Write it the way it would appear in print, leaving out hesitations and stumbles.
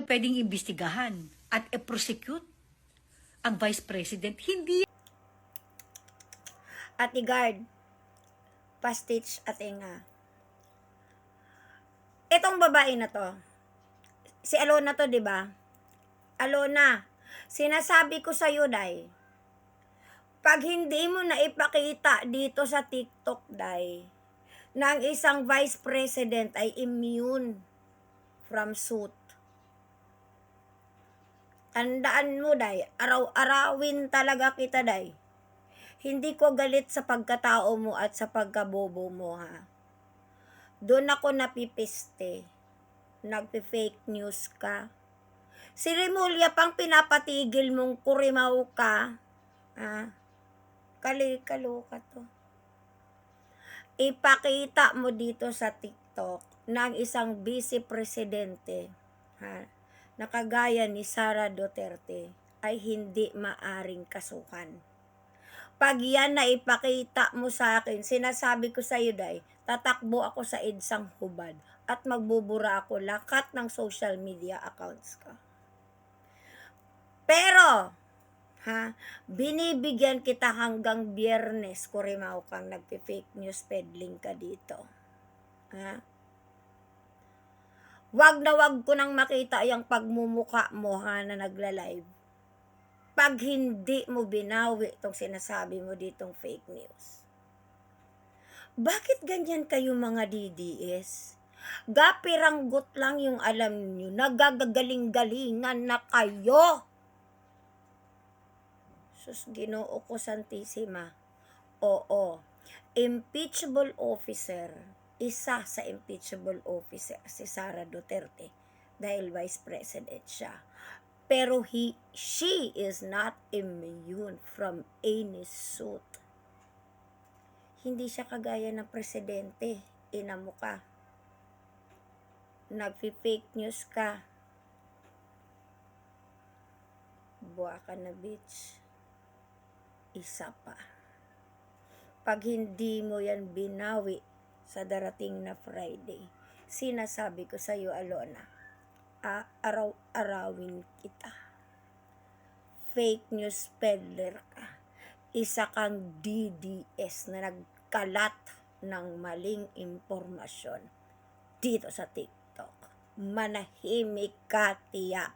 pwedeng imbestigahan at i-prosecute ang Vice President. Hindi. At i-guard, pastich at inga. Itong babae na to, si Alona to, di ba? Alona, sinasabi ko sa iyo, Day, pag hindi mo na ipakita dito sa TikTok, Day, na ang isang Vice President ay immune from suit, tandaan mo, Day, araw-arawin talaga kita, Day. Hindi ko galit sa pagkatao mo at sa pagkabobo mo, ha. Doon ako napipiste. Nagpe-fake news ka. Si Remulla pang pinapatigil mong kurimaw ka. Ha? Kaloka to. Ipakita mo dito sa TikTok ng isang vice presidente, ha, na kagaya ni Sara Duterte ay hindi maaring kasuhan. Pag yan na ipakita mo sa akin, sinasabi ko sa iyo, Day, tatakbo ako sa EDSAng hubad at magbubura ako lakat ng social media accounts ka. Pero, ha, binibigyan kita hanggang Biyernes, kurimaw kang nagpe-fake news peddling ka dito. Ha? Wag na wag ko nang makita yung pagmumuka mo, ha, na nagla-live. Pag hindi mo binawi itong sinasabi mo ditong fake news. Bakit ganyan kayo mga DDS? Gapiranggot lang yung alam nyo, nagagagaling-galingan na kayo. Sus, Ginoo ko Santissima. Oo, impeachable officer, isa sa impeachable officer si Sara Duterte dahil Vice President siya. Pero she is not immune from any suit. Hindi siya kagaya ng presidente. Ina mo ka. Nagpi-fake news ka. Buwa ka na, bitch. Isa pa. Pag hindi mo yan binawi sa darating na Friday, sinasabi ko sa iyo, Alona, araw-arawin kita. Fake news peddler ka. Isa kang DDS na nagkalat ng maling impormasyon dito sa TikTok. Manahimik ka, tiya.